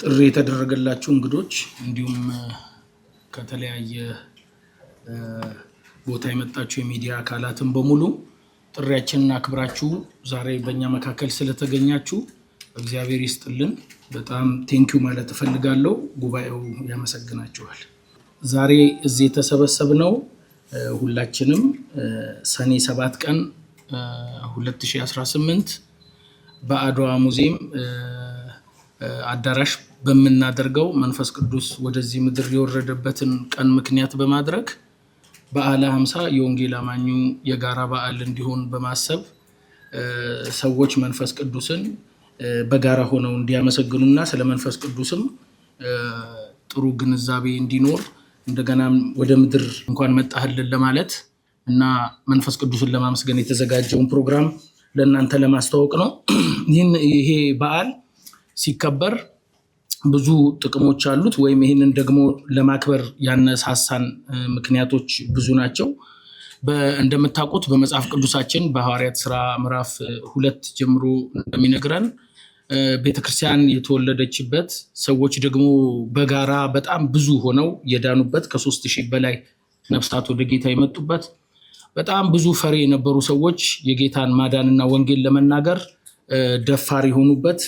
ጥሪ የተደረገላችሁ እንግዶች እንዲሁም ከተለያየ ቦታ የመጣችሁ የሚዲያ አካላትን በሙሉ ጥሪያችንን አክብራችሁ ዛሬ በእኛ መካከል ስለተገኛችሁ እግዚአብሔር ይስጥልን። በጣም ቴንኪው ማለት እፈልጋለሁ። ጉባኤው ያመሰግናችኋል። ዛሬ እዚህ የተሰበሰብነው ሁላችንም ሰኔ 7 ቀን 2018 በአድዋ ሙዚየም አዳራሽ በመናደርገው መንፈስ ቅዱስ ወደዚህ ምድር የወረደበትን ቀን ምክንያት በማድረግ በዓለ 50 የወንጌል አማኙ የጋራ በዓል እንዲሆን በማሰብ ሰዎች መንፈስ ቅዱስን በጋራ ሆነው እንዲያመሰግኑና ስለ መንፈስ ቅዱስም ጥሩ ግንዛቤ እንዲኖር እንደገና ወደ ምድር እንኳን መጣህልን ለማለት እና መንፈስ ቅዱስን ለማመስገን የተዘጋጀውን ፕሮግራም ለእናንተ ለማስተዋወቅ ነው። ይሄ በዓል ሲከበር ብዙ ጥቅሞች አሉት ወይም ይሄንን ደግሞ ለማክበር ያነሳሳን ምክንያቶች ብዙ ናቸው። እንደምታውቁት በመጽሐፍ ቅዱሳችን በሐዋርያት ሥራ ምዕራፍ 2 ጀምሮ እንደሚነግረን ቤተክርስቲያን የተወለደችበት ሰዎች ደግሞ በጋራ በጣም ብዙ ሆነው የዳኑበት ከ3000 በላይ ነፍሳት ወደ ጌታ የመጡበት በጣም ብዙ ፈሪ የነበሩ ሰዎች የጌታን ማዳንና ወንጌል ለመናገር ደፋር የሆኑበት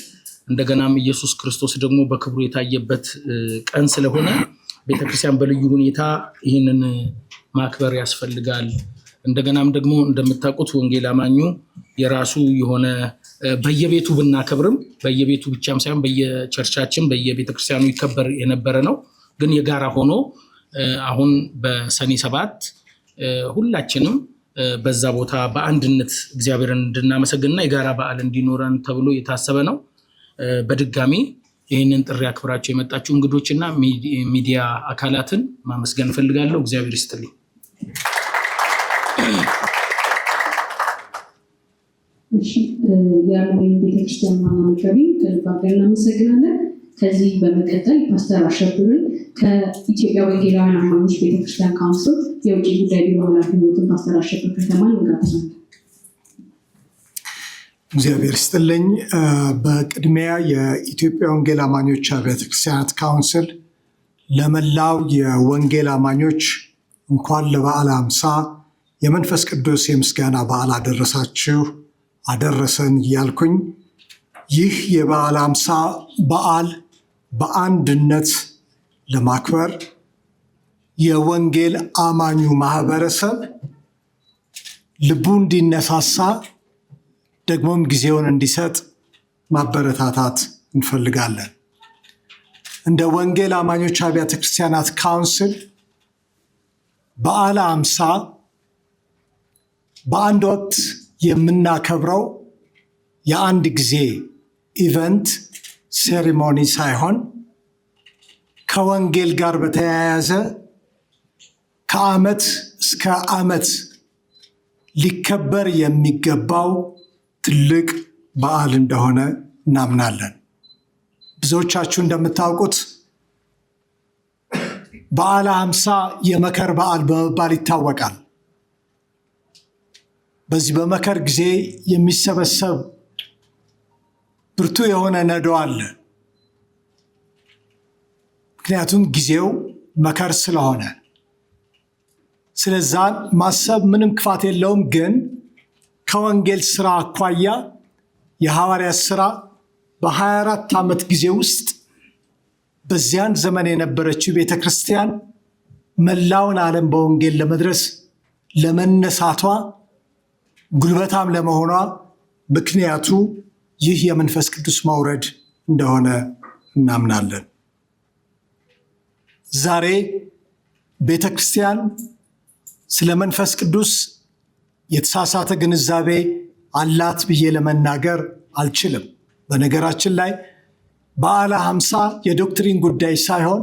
እንደገናም ኢየሱስ ክርስቶስ ደግሞ በክብሩ የታየበት ቀን ስለሆነ ቤተክርስቲያን በልዩ ሁኔታ ይህንን ማክበር ያስፈልጋል። እንደገናም ደግሞ እንደምታውቁት ወንጌል አማኙ የራሱ የሆነ በየቤቱ ብናከብርም በየቤቱ ብቻም ሳይሆን በየቸርቻችን በየቤተክርስቲያኑ ይከበር የነበረ ነው። ግን የጋራ ሆኖ አሁን በሰኔ 7 ሁላችንም በዛ ቦታ በአንድነት እግዚአብሔርን እንድናመሰግንና የጋራ በዓል እንዲኖረን ተብሎ የታሰበ ነው። በድጋሚ ይህንን ጥሪ አክብራችሁ የመጣችሁ እንግዶችና ሚዲያ አካላትን ማመስገን እፈልጋለሁ። እግዚአብሔር ይስጥልኝ። የአርሜን ቤተክርስቲያን ማናመከሪ ከልብ አድርገን እናመሰግናለን። ከዚህ በመቀጠል ፓስተር አሸብርን ከኢትዮጵያ ወንጌላውያን አማኞች ቤተክርስቲያን ካውንስል የውጭ ጉዳይ ቢሮ ኃላፊነትን ፓስተር አሸብር ከተማን እንጋብዛለን። እግዚአብሔር ይስጥልኝ። በቅድሚያ የኢትዮጵያ ወንጌል አማኞች ቤተክርስቲያናት ካውንስል ለመላው የወንጌል አማኞች እንኳን ለበዓለ 50 የመንፈስ ቅዱስ የምስጋና በዓል አደረሳችሁ አደረሰን እያልኩኝ ይህ የበዓለ 50 በዓል በአንድነት ለማክበር የወንጌል አማኙ ማህበረሰብ ልቡ እንዲነሳሳ ደግሞም ጊዜውን እንዲሰጥ ማበረታታት እንፈልጋለን። እንደ ወንጌል አማኞች አብያተ ክርስቲያናት ካውንስል በዓለ 50 በአንድ ወቅት የምናከብረው የአንድ ጊዜ ኢቨንት ሴሪሞኒ ሳይሆን ከወንጌል ጋር በተያያዘ ከዓመት እስከ ዓመት ሊከበር የሚገባው ትልቅ በዓል እንደሆነ እናምናለን። ብዙዎቻችሁ እንደምታውቁት በዓለ 50 የመከር በዓል በመባል ይታወቃል። በዚህ በመከር ጊዜ የሚሰበሰብ ብርቱ የሆነ ነዶ አለ። ምክንያቱም ጊዜው መከር ስለሆነ ስለዛ ማሰብ ምንም ክፋት የለውም። ግን ከወንጌል ስራ አኳያ የሐዋርያት ስራ በ24 ዓመት ጊዜ ውስጥ በዚያን ዘመን የነበረችው ቤተክርስቲያን መላውን ዓለም በወንጌል ለመድረስ ለመነሳቷ ጉልበታም ለመሆኗ ምክንያቱ ይህ የመንፈስ ቅዱስ መውረድ እንደሆነ እናምናለን። ዛሬ ቤተክርስቲያን ስለ መንፈስ ቅዱስ የተሳሳተ ግንዛቤ አላት ብዬ ለመናገር አልችልም። በነገራችን ላይ በዓለ 50 የዶክትሪን ጉዳይ ሳይሆን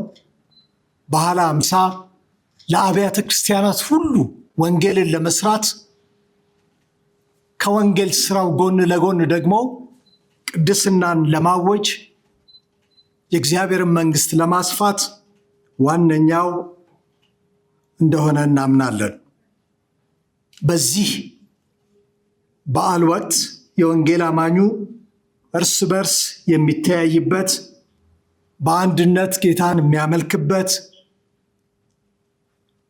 በዓለ 50 ለአብያተ ክርስቲያናት ሁሉ ወንጌልን ለመስራት ከወንጌል ስራው ጎን ለጎን ደግሞ ቅድስናን ለማወጅ የእግዚአብሔርን መንግስት ለማስፋት ዋነኛው እንደሆነ እናምናለን። በዚህ በዓል ወቅት የወንጌል አማኙ እርስ በርስ የሚተያይበት በአንድነት ጌታን የሚያመልክበት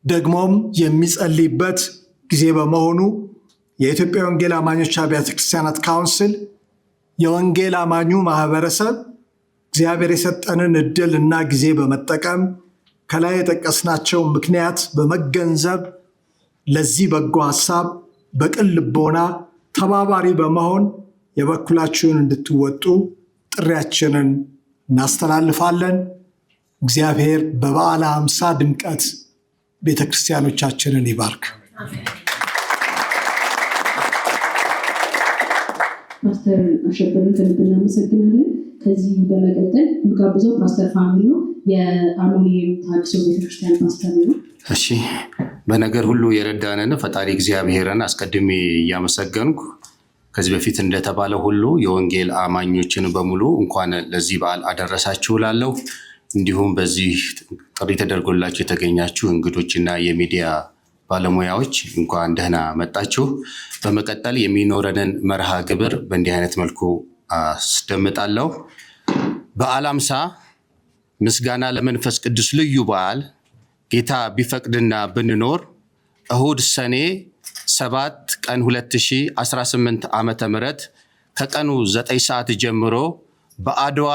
ደግሞም የሚጸልይበት ጊዜ በመሆኑ የኢትዮጵያ ወንጌል አማኞች አብያተ ክርስቲያናት ካውንስል የወንጌል አማኙ ማህበረሰብ እግዚአብሔር የሰጠንን እድል እና ጊዜ በመጠቀም ከላይ የጠቀስናቸው ምክንያት በመገንዘብ ለዚህ በጎ ሐሳብ በቅን ልቦና ተባባሪ በመሆን የበኩላችሁን እንድትወጡ ጥሪያችንን እናስተላልፋለን። እግዚአብሔር በበዓለ ሃምሳ ድምቀት ቤተክርስቲያኖቻችንን ይባርክ። ፓስተር አሸብርን ከልብ እናመሰግናለን። ከዚህ በመቀጠል የምጋብዘው ፓስተር ፋሚሊ ነው። የአርሞኒየም ተሐድሶ ቤተክርስቲያን ፓስተር ነው። እሺ፣ በነገር ሁሉ የረዳንን ፈጣሪ እግዚአብሔርን አስቀድሜ እያመሰገንኩ ከዚህ በፊት እንደተባለ ሁሉ የወንጌል አማኞችን በሙሉ እንኳን ለዚህ በዓል አደረሳችሁ እላለሁ። እንዲሁም በዚህ ጥሪ ተደርጎላችሁ የተገኛችሁ እንግዶችና የሚዲያ ባለሙያዎች እንኳን ደህና መጣችሁ። በመቀጠል የሚኖረንን መርሃ ግብር በእንዲህ አይነት መልኩ አስደምጣለሁ። በዓለ ሃምሳ ምስጋና ለመንፈስ ቅዱስ ልዩ በዓል ጌታ ቢፈቅድና ብንኖር እሁድ ሰኔ 7 ቀን 2018 ዓመተ ምህረት ከቀኑ 9 ሰዓት ጀምሮ በአድዋ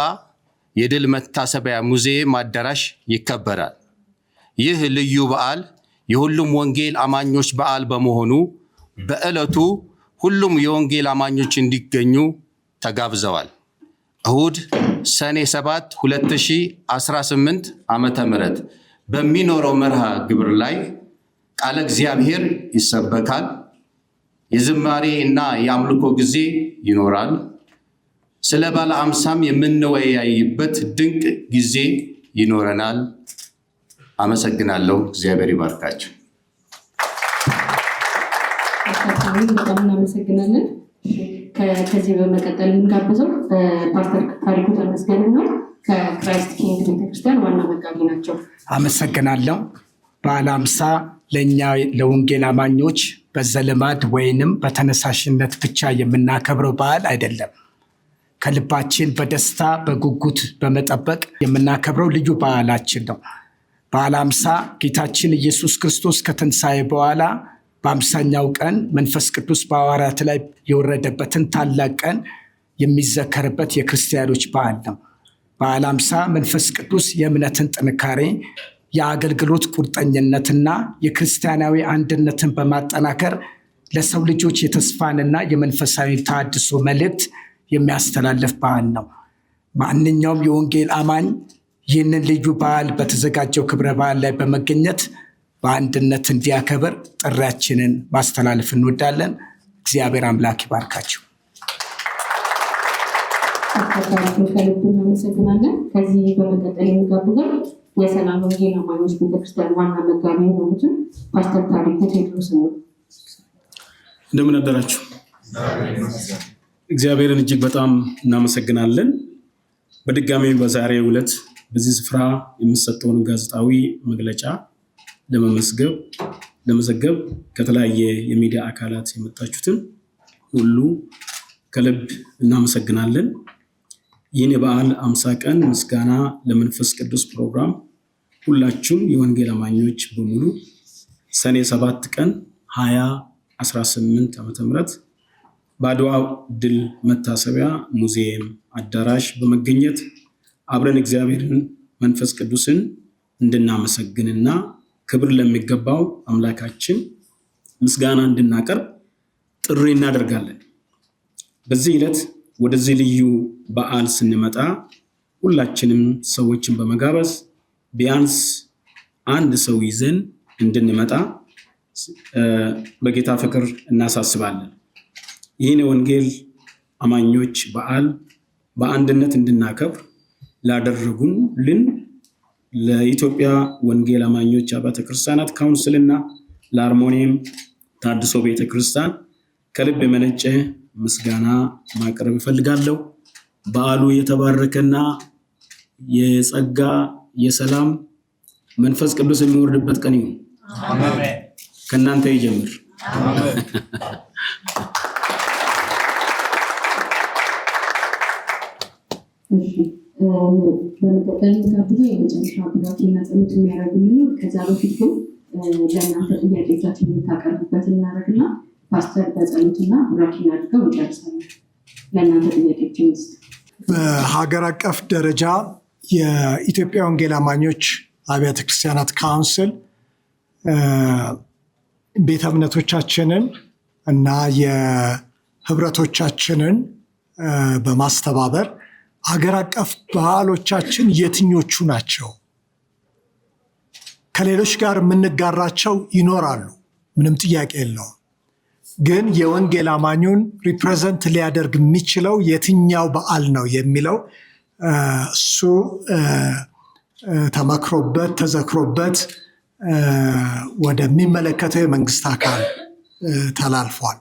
የድል መታሰቢያ ሙዚየም አዳራሽ ይከበራል። ይህ ልዩ በዓል የሁሉም ወንጌል አማኞች በዓል በመሆኑ በዕለቱ ሁሉም የወንጌል አማኞች እንዲገኙ ተጋብዘዋል። እሁድ ሰኔ 7 2018 ዓመተ ምህረት በሚኖረው መርሃ ግብር ላይ ቃለ እግዚአብሔር ይሰበካል። የዝማሬ እና የአምልኮ ጊዜ ይኖራል። ስለ በዓለ ሃምሳም የምንወያይበት ድንቅ ጊዜ ይኖረናል። አመሰግናለሁ። እግዚአብሔር ይባርካችሁ። በጣም እናመሰግናለን። ከዚህ በመቀጠል የምንጋብዘው ፓስተር ታሪኩ ተመስገን ነው። ከክራይስት ኪንግ ቤተክርስቲያን ዋና መጋቢ ናቸው። አመሰግናለሁ። በዓለ ሃምሳ ለእኛ ለወንጌል አማኞች በዘልማድ ወይንም በተነሳሽነት ብቻ የምናከብረው በዓል አይደለም። ከልባችን በደስታ በጉጉት በመጠበቅ የምናከብረው ልዩ በዓላችን ነው። በዓለ ሃምሳ ጌታችን ኢየሱስ ክርስቶስ ከትንሣኤ በኋላ በ50ኛው ቀን መንፈስ ቅዱስ በሐዋርያት ላይ የወረደበትን ታላቅ ቀን የሚዘከርበት የክርስቲያኖች በዓል ነው። በዓለ ሃምሳ መንፈስ ቅዱስ የእምነትን ጥንካሬ፣ የአገልግሎት ቁርጠኝነትና የክርስቲያናዊ አንድነትን በማጠናከር ለሰው ልጆች የተስፋንና የመንፈሳዊ ተሐድሶ መልእክት የሚያስተላልፍ በዓል ነው። ማንኛውም የወንጌል አማኝ ይህንን ልዩ በዓል በተዘጋጀው ክብረ በዓል ላይ በመገኘት በአንድነት እንዲያከብር ጥሪያችንን ማስተላለፍ እንወዳለን። እግዚአብሔር አምላክ ይባርካችሁ። ከልብ እናመሰግናለን። ከዚህ በመቀጠል የሚጋብዘው የሰላም ወንጌል አማኞች ቤተክርስቲያን ዋና መጋቢ የሆኑትን ፓስተር ታሪኩ ቴድሮስ ነው። እንደምን አደራችሁ? እግዚአብሔርን እጅግ በጣም እናመሰግናለን። በድጋሚ በዛሬው ዕለት በዚህ ስፍራ የሚሰጠውን ጋዜጣዊ መግለጫ ለመዘገብ ከተለያየ የሚዲያ አካላት የመጣችሁትን ሁሉ ከልብ እናመሰግናለን። ይህን የበዓለ ሃምሳ ቀን ምስጋና ለመንፈስ ቅዱስ ፕሮግራም ሁላችሁም የወንጌል አማኞች በሙሉ ሰኔ 7 ቀን 2018 ዓ.ም በአድዋ ድል መታሰቢያ ሙዚየም አዳራሽ በመገኘት አብረን እግዚአብሔርን መንፈስ ቅዱስን እንድናመሰግንና ክብር ለሚገባው አምላካችን ምስጋና እንድናቀርብ ጥሪ እናደርጋለን። በዚህ ዕለት ወደዚህ ልዩ በዓል ስንመጣ ሁላችንም ሰዎችን በመጋበዝ ቢያንስ አንድ ሰው ይዘን እንድንመጣ በጌታ ፍቅር እናሳስባለን። ይህን የወንጌል አማኞች በዓል በአንድነት እንድናከብር ላደረጉልን ለኢትዮጵያ ወንጌል አማኞች አብያተ ክርስቲያናት ካውንስልና ለአርሞኒየም ተሐድሶ ቤተክርስቲያን ከልብ የመነጨ ምስጋና ማቅረብ እፈልጋለሁ። በዓሉ የተባረከና የጸጋ የሰላም መንፈስ ቅዱስ የሚወርድበት ቀን ይሁን። አሜን። ከእናንተ ይጀምር። አሜን። በመቀጠል ጋብዘው የመጨረሻ ቡራኬና ጸሎት የሚያደርጉልን። ከዛ በፊት ግን ለእናንተ ጥያቄዎቻችን የምታቀርቡበት እናደርግና ፓስተር በጸሎትና ቡራኬና አድርገው እንጨርሳለን። ለእናንተ ጥያቄዎችን ውስጥ በሀገር አቀፍ ደረጃ የኢትዮጵያ ወንጌል አማኞች አብያተ ክርስቲያናት ካውንስል ቤተ እምነቶቻችንን እና የህብረቶቻችንን በማስተባበር ሀገር አቀፍ በዓሎቻችን የትኞቹ ናቸው? ከሌሎች ጋር የምንጋራቸው ይኖራሉ፣ ምንም ጥያቄ የለውም። ግን የወንጌል አማኙን ሪፕሬዘንት ሊያደርግ የሚችለው የትኛው በዓል ነው የሚለው እሱ ተመክሮበት ተዘክሮበት ወደሚመለከተው የመንግስት አካል ተላልፏል።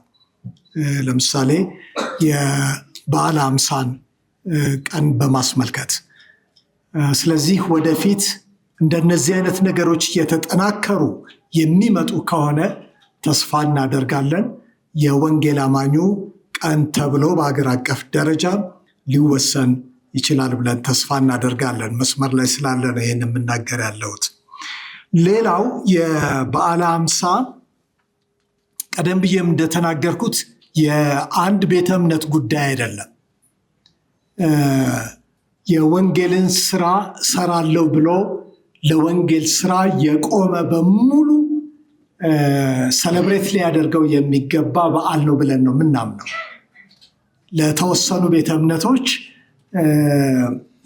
ለምሳሌ የበዓለ ሃምሳን ቀን በማስመልከት ስለዚህ ወደፊት እንደነዚህ አይነት ነገሮች እየተጠናከሩ የሚመጡ ከሆነ ተስፋ እናደርጋለን የወንጌል አማኙ ቀን ተብሎ በአገር አቀፍ ደረጃ ሊወሰን ይችላል ብለን ተስፋ እናደርጋለን። መስመር ላይ ስላለ ነው ይህን የምናገር ያለሁት። ሌላው የበዓለ ሃምሳ ቀደም ብዬም እንደተናገርኩት የአንድ ቤተ እምነት ጉዳይ አይደለም። የወንጌልን ስራ ሰራለሁ ብሎ ለወንጌል ስራ የቆመ በሙሉ ሰለብሬት ሊያደርገው የሚገባ በዓል ነው ብለን ነው ምናምነው። ለተወሰኑ ቤተ እምነቶች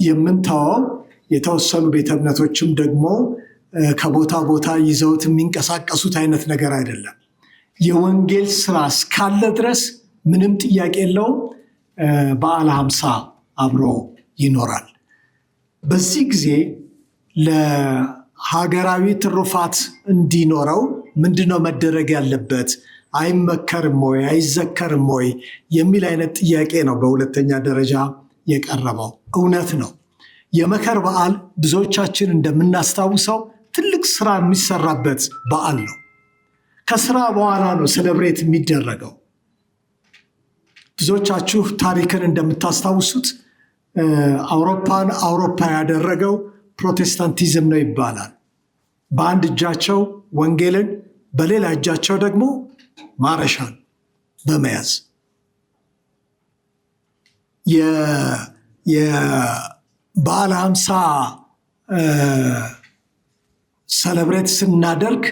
የምንተወው የተወሰኑ ቤተ እምነቶችም ደግሞ ከቦታ ቦታ ይዘውት የሚንቀሳቀሱት አይነት ነገር አይደለም። የወንጌል ስራ እስካለ ድረስ ምንም ጥያቄ የለውም በዓለ ሃምሳ አብሮ ይኖራል። በዚህ ጊዜ ለሀገራዊ ትሩፋት እንዲኖረው ምንድነው መደረግ ያለበት? አይመከርም ወይ አይዘከርም ወይ የሚል አይነት ጥያቄ ነው በሁለተኛ ደረጃ የቀረበው። እውነት ነው። የመከር በዓል ብዙዎቻችን እንደምናስታውሰው ትልቅ ስራ የሚሰራበት በዓል ነው። ከስራ በኋላ ነው ሴሌብሬት የሚደረገው። ብዙዎቻችሁ ታሪክን እንደምታስታውሱት አውሮፓን አውሮፓ ያደረገው ፕሮቴስታንቲዝም ነው ይባላል። በአንድ እጃቸው ወንጌልን በሌላ እጃቸው ደግሞ ማረሻን በመያዝ የበዓለ ሃምሳ ሰለብሬት ስናደርግ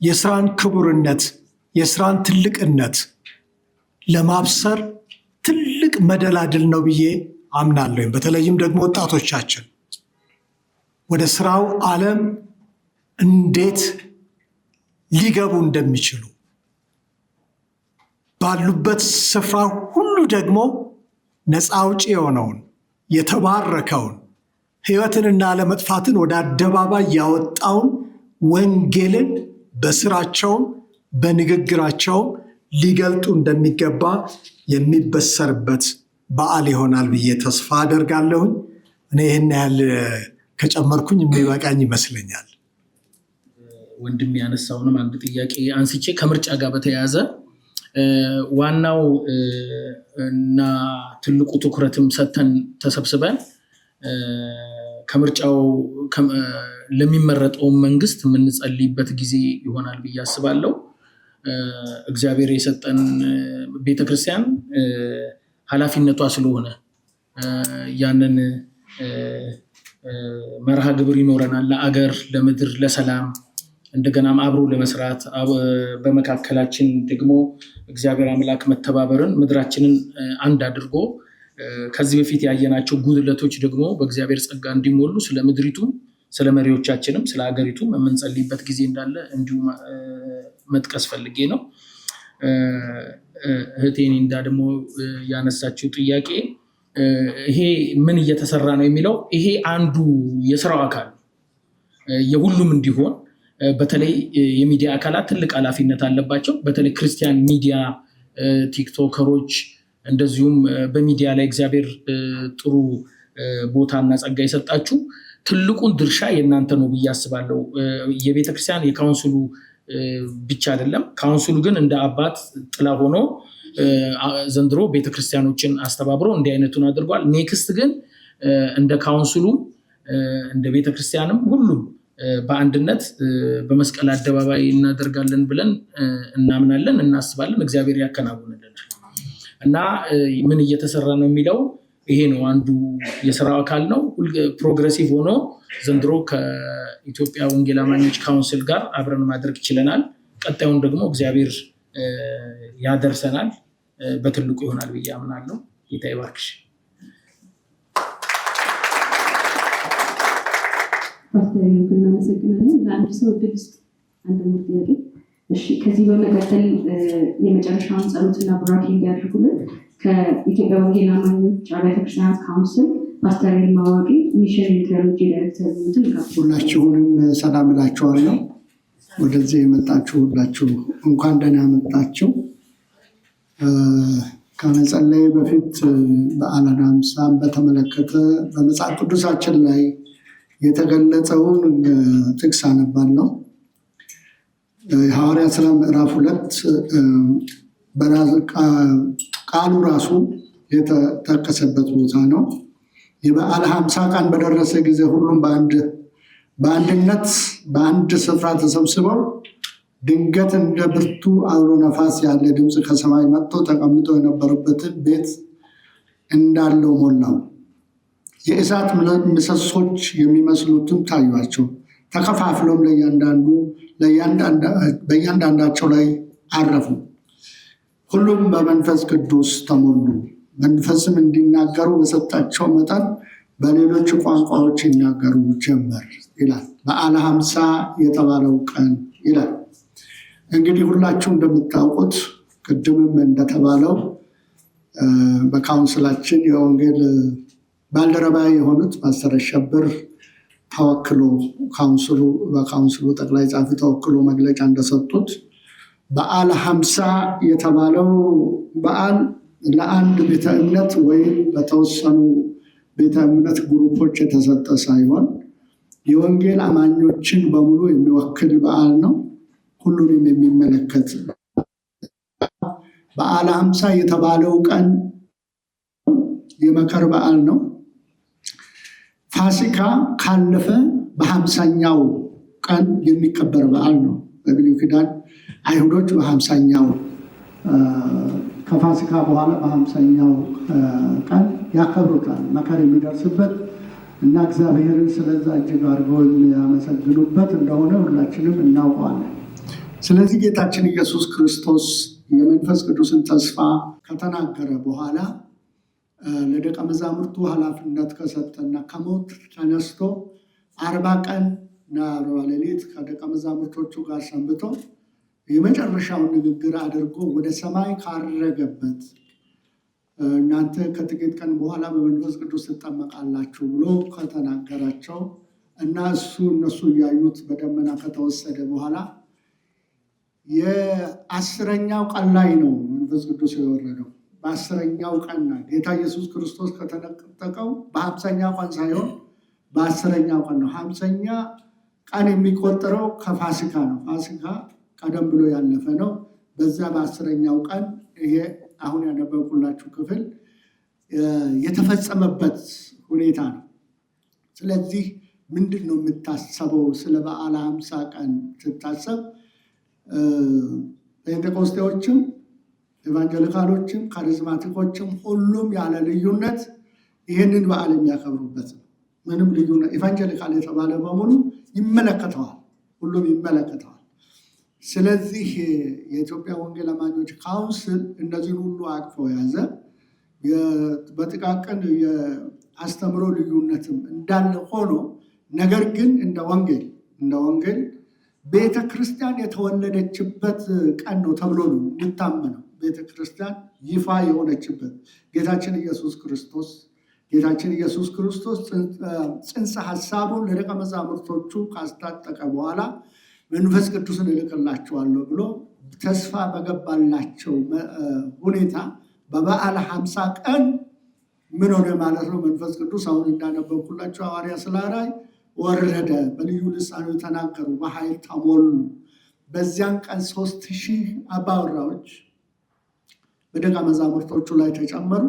የስራን ክቡርነት የስራን ትልቅነት ለማብሰር ትልቅ መደላድል ነው ብዬ አምናለሁ። በተለይም ደግሞ ወጣቶቻችን ወደ ስራው ዓለም እንዴት ሊገቡ እንደሚችሉ ባሉበት ስፍራ ሁሉ ደግሞ ነፃ አውጪ የሆነውን የተባረከውን ሕይወትንና አለመጥፋትን ወደ አደባባይ ያወጣውን ወንጌልን በስራቸውም በንግግራቸውም ሊገልጡ እንደሚገባ የሚበሰርበት በዓል ይሆናል ብዬ ተስፋ አደርጋለሁኝ። እኔ ይህን ያህል ከጨመርኩኝ የሚበቃኝ ይመስለኛል። ወንድም ያነሳውንም አንድ ጥያቄ አንስቼ ከምርጫ ጋር በተያያዘ ዋናው እና ትልቁ ትኩረትም ሰተን ተሰብስበን ከምርጫው ለሚመረጠው መንግስት የምንጸልይበት ጊዜ ይሆናል ብዬ አስባለሁ። እግዚአብሔር የሰጠን ቤተክርስቲያን ኃላፊነቷ ስለሆነ ያንን መርሃ ግብር ይኖረናል ለአገር፣ ለምድር፣ ለሰላም እንደገናም አብሮ ለመስራት በመካከላችን ደግሞ እግዚአብሔር አምላክ መተባበርን ምድራችንን አንድ አድርጎ ከዚህ በፊት ያየናቸው ጉድለቶች ደግሞ በእግዚአብሔር ጸጋ እንዲሞሉ ስለ ምድሪቱም ስለ መሪዎቻችንም ስለ ሀገሪቱም የምንጸልይበት ጊዜ እንዳለ እንዲሁ መጥቀስ ፈልጌ ነው። እህቴን እንዳ ደግሞ ያነሳችው ጥያቄ ይሄ ምን እየተሰራ ነው የሚለው ይሄ አንዱ የስራው አካል የሁሉም እንዲሆን በተለይ የሚዲያ አካላት ትልቅ ኃላፊነት አለባቸው። በተለይ ክርስቲያን ሚዲያ ቲክቶከሮች እንደዚሁም በሚዲያ ላይ እግዚአብሔር ጥሩ ቦታና ጸጋ የሰጣችሁ ትልቁን ድርሻ የእናንተ ነው ብዬ አስባለሁ። የቤተክርስቲያን የካውንስሉ ብቻ አይደለም። ካውንስሉ ግን እንደ አባት ጥላ ሆኖ ዘንድሮ ቤተክርስቲያኖችን አስተባብሮ እንዲህ አይነቱን አድርጓል። ኔክስት ግን እንደ ካውንስሉ እንደ ቤተክርስቲያንም ሁሉም በአንድነት በመስቀል አደባባይ እናደርጋለን ብለን እናምናለን፣ እናስባለን። እግዚአብሔር ያከናውንልናል እና ምን እየተሰራ ነው የሚለው ይሄ ነው። አንዱ የስራው አካል ነው። ፕሮግሬሲቭ ሆኖ ዘንድሮ ከኢትዮጵያ ወንጌል አማኞች ካውንስል ጋር አብረን ማድረግ ችለናል። ቀጣዩን ደግሞ እግዚአብሔር ያደርሰናል፣ በትልቁ ይሆናል ብዬ አምናለሁ። ጌታ ይባርክሽ። ፓስተር እናመሰግናለን። ለአንድ ሰው ዕድል ውስጥ አንድ ጥያቄ። እሺ፣ ከዚህ በመቀጠል የመጨረሻውን ጸሎትና ቡራኬ እንዲያደርጉልን ከኢትዮጵያ ወንጌል አማኞች አብያተ ክርስቲያናት ካውንስል ፓስተር ማዋቂ ሚሽን ሜትሮሎጂ ዳይሬክተር ሁላችሁንም ሰላም እላችኋለሁ። ወደዚህ የመጣችሁ ሁላችሁ እንኳን ደህና መጣችሁ። ከመጸለይ በፊት በዓለ ሃምሳን በተመለከተ በመጽሐፍ ቅዱሳችን ላይ የተገለጸውን ጥቅስ አነባለሁ። ሐዋርያት ሥራ ምዕራፍ 2 ቃሉ ራሱ የተጠቀሰበት ቦታ ነው። የበዓለ ሃምሳ ቀን በደረሰ ጊዜ ሁሉም በአንድነት በአንድ ስፍራ ተሰብስበው ድንገት እንደ ብርቱ አውሎ ነፋስ ያለ ድምፅ ከሰማይ መጥቶ ተቀምጦ የነበረበትን ቤት እንዳለው ሞላው። የእሳት ምሰሶች የሚመስሉትም ታዩአቸው፣ ተከፋፍሎም በእያንዳንዳቸው ላይ አረፉ። ሁሉም በመንፈስ ቅዱስ ተሞሉ፣ መንፈስም እንዲናገሩ በሰጣቸው መጠን በሌሎች ቋንቋዎች ይናገሩ ጀመር ይላል። በዓለ ሃምሳ የተባለው ቀን ይላል። እንግዲህ ሁላችሁ እንደምታውቁት ቅድምም እንደተባለው በካውንስላችን የወንጌል ባልደረባ የሆኑት ፓስተር አሸብር ተወክሎ በካውንስሉ ጠቅላይ ጸሐፊ ተወክሎ መግለጫ እንደሰጡት በዓለ ሃምሳ የተባለው በዓል ለአንድ ቤተ እምነት ወይም በተወሰኑ ቤተ እምነት ግሩፖች የተሰጠ ሳይሆን የወንጌል አማኞችን በሙሉ የሚወክል በዓል ነው። ሁሉንም የሚመለከት በዓለ ሃምሳ የተባለው ቀን የመከር በዓል ነው። ፋሲካ ካለፈ በ50ኛው ቀን የሚከበር በዓል ነው። በብሉይ ኪዳን አይሁዶች በ50ኛው ከፋሲካ በኋላ በ50ኛው ቀን ያከብሩታል። መከር የሚደርስበት እና እግዚአብሔርን ስለዛ እጅግ አድርገው የሚያመሰግኑበት እንደሆነ ሁላችንም እናውቀዋለን። ስለዚህ ጌታችን ኢየሱስ ክርስቶስ የመንፈስ ቅዱስን ተስፋ ከተናገረ በኋላ ለደቀ መዛሙርቱ ኃላፊነት ከሰጠና ከሞት ተነስቶ 40 ቀን እና 40 ሌሊት ከደቀ መዛሙርቶቹ ጋር ሰንብቶ የመጨረሻውን ንግግር አድርጎ ወደ ሰማይ ካረገበት እናንተ ከጥቂት ቀን በኋላ በመንፈስ ቅዱስ ትጠመቃላችሁ ብሎ ከተናገራቸው እና እነሱ እያዩት በደመና ከተወሰደ በኋላ የ10ኛው ቀን ላይ ነው መንፈስ ቅዱስ የወረደው። በ10ኛው ቀን ጌታ ኢየሱስ ክርስቶስ ከተነጠቀው በ50ኛው ቀን ሳይሆን በ10ኛው ቀን ነው። 50ኛ ቀን የሚቆጠረው ከፋሲካ ነው። ፋሲካ ቀደም ብሎ ያለፈ ነው። በዛ በ10ኛው ቀን ይሄ አሁን ያነበብኩላችሁ ክፍል የተፈጸመበት ሁኔታ ነው። ስለዚህ ምንድን ነው የምታሰበው? ስለ በዓለ ሃምሳ ቀን ስታሰብ ፔንቴኮስቴዎችም፣ ኤቫንጀሊካሎችም፣ ካሪዝማቲኮችም ሁሉም ያለ ልዩነት ይህንን በዓል የሚያከብሩበት ነው። ምንም ልዩነት ኤቫንጀሊካል የተባለ በሙሉ ይመለከተዋል፣ ሁሉም ይመለከተዋል። ስለዚህ የኢትዮጵያ ወንጌል አማኞች ካውንስል እነዚህን ሁሉ አቅፎ ያዘ። በጥቃቅን የአስተምሮ ልዩነትም እንዳለ ሆኖ ነገር ግን እንደ ወንጌል ቤተ ክርስቲያን የተወለደችበት ቀን ነው ተብሎ ነው የሚታመነው። ቤተ ክርስቲያን ይፋ የሆነችበት ጌታችን ኢየሱስ ክርስቶስ ጽንሰ ሐሳቡን ለደቀ መዛሙርቶቹ ካስታጠቀ በኋላ መንፈስ ቅዱስን እልክላቸዋለሁ ብሎ ተስፋ በገባላቸው ሁኔታ በበዓለ ሃምሳ ቀን ምን ሆነ ማለት ነው? መንፈስ ቅዱስ አሁን እንዳነበብኩላቸው ሐዋርያት ሥራ ላይ ወረደ፣ በልዩ ልሳኖች ተናገሩ፣ በኃይል ተሞሉ። በዚያን ቀን 3000 አባወራዎች በደቀ መዛሙርቶቹ ላይ ተጨመሩ።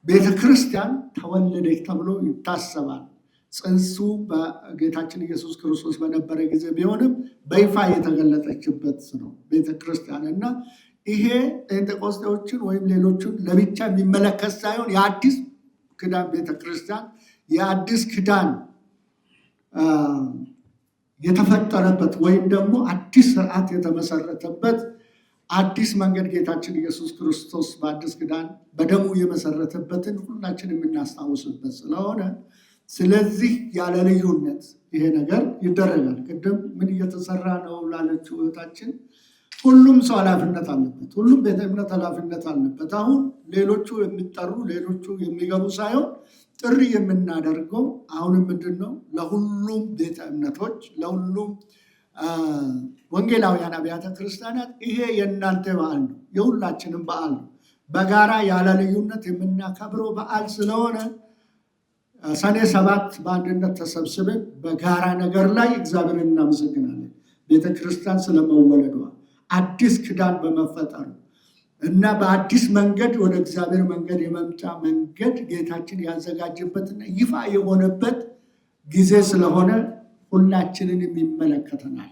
ቤተክርስቲያን ተወለደች ተብሎ ይታሰባል። ጽንሱ በጌታችን ኢየሱስ ክርስቶስ በነበረ ጊዜ ቢሆንም በይፋ የተገለጠችበት ነው ቤተክርስቲያን እና ይሄ ጴንጤቆስጤዎችን ወይም ሌሎችን ለብቻ የሚመለከት ሳይሆን የአዲስ ኪዳን ቤተክርስቲያን የአዲስ ኪዳን የተፈጠረበት ወይም ደግሞ አዲስ ስርዓት የተመሰረተበት አዲስ መንገድ ጌታችን ኢየሱስ ክርስቶስ በአዲስ ኪዳን በደሙ የመሰረተበትን ሁላችን የምናስታውስበት ስለሆነ ስለዚህ ያለ ልዩነት ይሄ ነገር ይደረጋል። ቅድም ምን እየተሰራ ነው ላለችው እህታችን ሁሉም ሰው ኃላፊነት አለበት። ሁሉም ቤተ እምነት ኃላፊነት አለበት። አሁን ሌሎቹ የሚጠሩ ሌሎቹ የሚገቡ ሳይሆን ጥሪ የምናደርገው አሁንም ምንድን ነው ለሁሉም ቤተ እምነቶች ለሁሉም ወንጌላውያን አብያተ ክርስቲያናት ይሄ የእናንተ በዓል ነው፣ የሁላችንም በዓል ነው። በጋራ ያለ ልዩነት የምናከብረው በዓል ስለሆነ ሰኔ 7 በአንድነት ተሰብስበን በጋራ ነገር ላይ እግዚአብሔርን እናመሰግናለን። ቤተክርስቲያን ስለመወለዷ አዲስ ኪዳን በመፈጠሩ እና በአዲስ መንገድ ወደ እግዚአብሔር መንገድ የመምጫ መንገድ ጌታችን ያዘጋጀበትና ይፋ የሆነበት ጊዜ ስለሆነ ሁላችንን የሚመለከተናል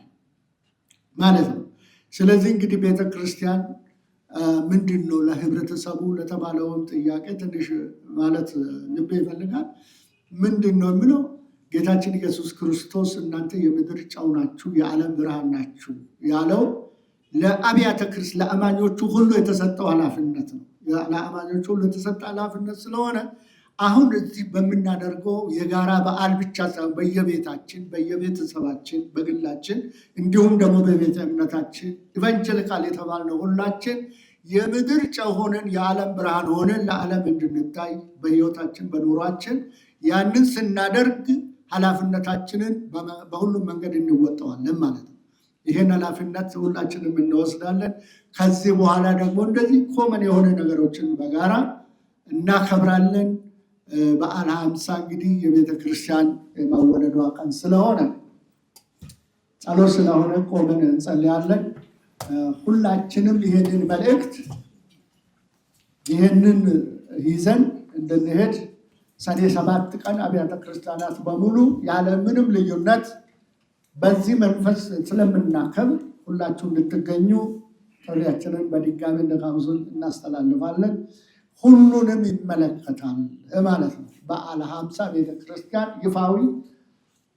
ማለት ነው። ስለዚህ እንግዲህ ቤተክርስቲያን ምንድን ነው ለህብረተሰቡ ለተባለውን ጥያቄ ትንሽ ማለት ልቤ ይፈልጋል። ምንድን ነው የሚለው ጌታችን ኢየሱስ ክርስቶስ እናንተ የምድር ጨው ናችሁ፣ የዓለም ብርሃን ናችሁ ያለው ለአብያተ ክርስቲያን ለአማኞቹ ሁሉ የተሰጠው ኃላፊነት ነው። ለአማኞቹ ሁሉ የተሰጠ ኃላፊነት ስለሆነ አሁን እዚህ በምናደርገው የጋራ በዓል ብቻ ሳይሆን በየቤታችን በየቤተሰባችን በግላችን እንዲሁም ደግሞ በቤተ እምነታችን ኢቫንጀሊካል የተባልነው ሁላችን የምድር ጨው ሆነን የዓለም ብርሃን ሆነን ለዓለም እንድንታይ በህይወታችን በኑሯችን ያንን ስናደርግ ኃላፊነታችንን በሁሉም መንገድ እንወጣዋለን ማለት ነው። ይሄን ኃላፊነት ሁላችንም እንወስዳለን። ከዚህ በኋላ ደግሞ እንደዚህ ኮመን የሆነ ነገሮችን በጋራ እናከብራለን። በዓለ ሃምሳ እንግዲህ የቤተ ክርስቲያን የመወለዷ ቀን ስለሆነ ጸሎት ስለሆነ ቆመን እንጸልያለን። ሁላችንም ይሄንን መልእክት ይሄንን ይዘን እንድንሄድ ሰኔ 7 ቀን አብያተ ክርስቲያናት በሙሉ ያለ ምንም ልዩነት በዚህ መንፈስ ስለምናከብር ሁላችሁ እንድትገኙ ጥሪያችንን በድጋሚ እንደጋብዙን እናስተላልፋለን። ሁሉንም ይመለከታል ማለት ነው። በዓለ ሃምሳ ቤተክርስቲያን ይፋዊ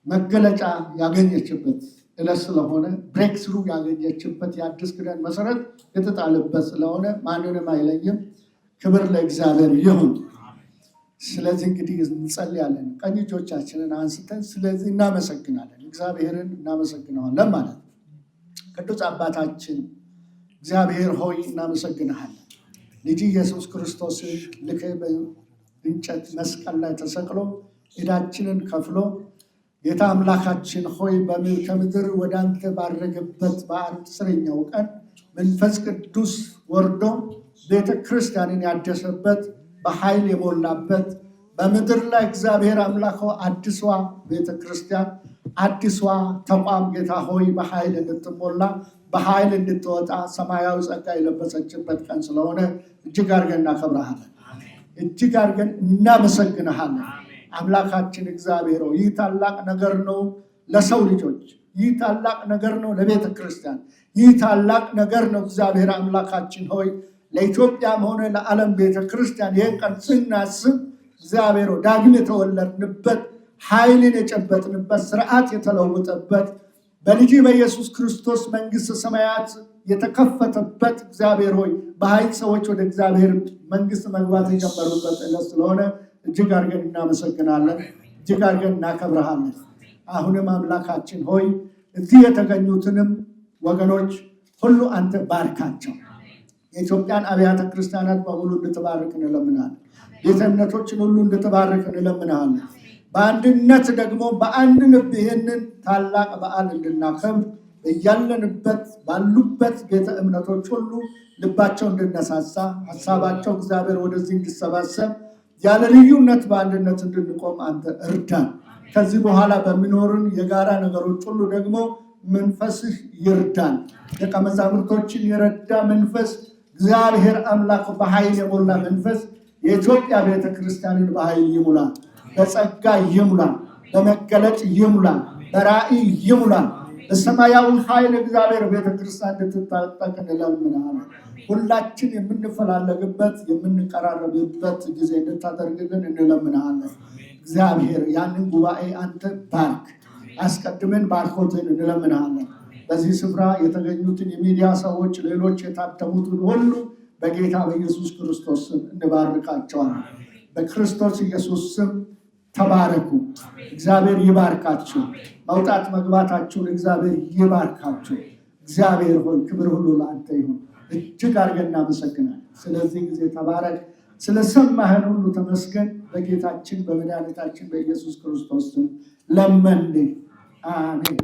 መገለጫ ያገኘችበት ዕለት ስለሆነ ብሬክ ስሩ ያገኘችበት የአዲስ ኪዳን መሰረት የተጣለበት ስለሆነ ማንንም አይለይም። ክብር ለእግዚአብሔር ይሁን። ስለዚህ እንግዲህ እንጸልያለን። ቀኝ እጆቻችንን አንስተን ስለዚህ እናመሰግናለን፣ እግዚአብሔርን እናመሰግነዋለን ማለት ነው። ቅዱስ አባታችን እግዚአብሔር ሆይ እናመሰግንሃለን። ልጅ ኢየሱስ ክርስቶስ ልከህ በእንጨት መስቀል ላይ ተሰቅሎ ዕዳችንን ከፍሎ ጌታ አምላካችን ሆይ ከምድር ወደ አንተ ባረገበት በ10ኛው ቀን መንፈስ ቅዱስ ወርዶ ቤተ ክርስቲያንን ያደሰበት በኃይል የሞላበት በምድር ላይ እግዚአብሔር አምላክ አዲሷ ቤተ ክርስቲያን አዲሷ ተቋም ጌታ ሆይ በኃይል እንድትሞላ በኃይል እንድትወጣ ሰማያዊ ጸጋ የለበሰችበት ቀን ስለሆነ እጅግ አድርገን እናከብረሃለን፣ እጅግ አድርገን እናመሰግንሃለን። አምላካችን እግዚአብሔር ሆይ ይህ ታላቅ ነገር ነው ለሰው ልጆች፣ ይህ ታላቅ ነገር ነው ለቤተ ክርስቲያን፣ ይህ ታላቅ ነገር ነው እግዚአብሔር አምላካችን ሆይ ለኢትዮጵያም ሆነ ለዓለም ቤተ ክርስቲያን። ይህን ቀን ስናስብ እግዚአብሔር ዳግም የተወለድንበት ኃይልን የጨበጥንበት ስርዓት የተለወጠበት በልጅ በኢየሱስ ክርስቶስ መንግስት ሰማያት የተከፈተበት እግዚአብሔር ሆይ በኃይል ሰዎች ወደ እግዚአብሔር መንግስት መግባት የጀመሩበት ዕለት ስለሆነ እጅግ አድርገን እናመሰግናለን፣ እጅግ አድርገን እናከብረሃለን። አሁንም አምላካችን ሆይ እዚህ የተገኙትንም ወገኖች ሁሉ አንተ ባርካቸው። የኢትዮጵያን አብያተ ክርስቲያናት በሙሉ እንድትባርክ እንለምናለን። ቤተ እምነቶችን ሁሉ እንድትባርክ እንለምናለን። በአንድነት ደግሞ በአንድ ልብ ይህንን ታላቅ በዓል እንድናከብር እያለንበት ባሉበት ቤተ እምነቶች ሁሉ ልባቸው እንድነሳሳ ሀሳባቸው እግዚአብሔር ወደዚህ እንዲሰባሰብ ያለ ልዩነት በአንድነት እንድንቆም አንተ እርዳን። ከዚህ በኋላ በሚኖርን የጋራ ነገሮች ሁሉ ደግሞ መንፈስህ ይርዳን። ደቀ መዛሙርቶችን የረዳ መንፈስ እግዚአብሔር አምላክ በኃይል የሞላ መንፈስ የኢትዮጵያ ቤተክርስቲያንን በኃይል ይሙላ፣ በጸጋ ይሙላ፣ በመገለጥ ይሙላ፣ በራእይ ይሙላ። በሰማያዊ ኃይል እግዚአብሔር ቤተክርስቲያን እንድትታጠቅ እንለምናለን። ሁላችን የምንፈላለግበት የምንቀራረብበት ጊዜ እንድታደርግልን እንለምናለን። እግዚአብሔር ያንን ጉባኤ አንተ ባርክ። አስቀድመን ባርኮትን እንለምናለን። በዚህ ስፍራ የተገኙትን የሚዲያ ሰዎች፣ ሌሎች የታደሙትን ሁሉ በጌታ በኢየሱስ ክርስቶስ ስም እንባርካቸዋለን። በክርስቶስ ኢየሱስ ስም ተባረኩ። እግዚአብሔር ይባርካችሁ። መውጣት መግባታችሁን እግዚአብሔር ይባርካችሁ። እግዚአብሔር ሆይ ክብር ሁሉ ለአንተ ይሁን። እጅግ አድርገን እናመሰግናለን። ስለዚህ ጊዜ ተባረክ። ስለሰማህን ሁሉ ተመስገን። በጌታችን በመድኃኒታችን በኢየሱስ ክርስቶስ ስም ለመን። አሜን።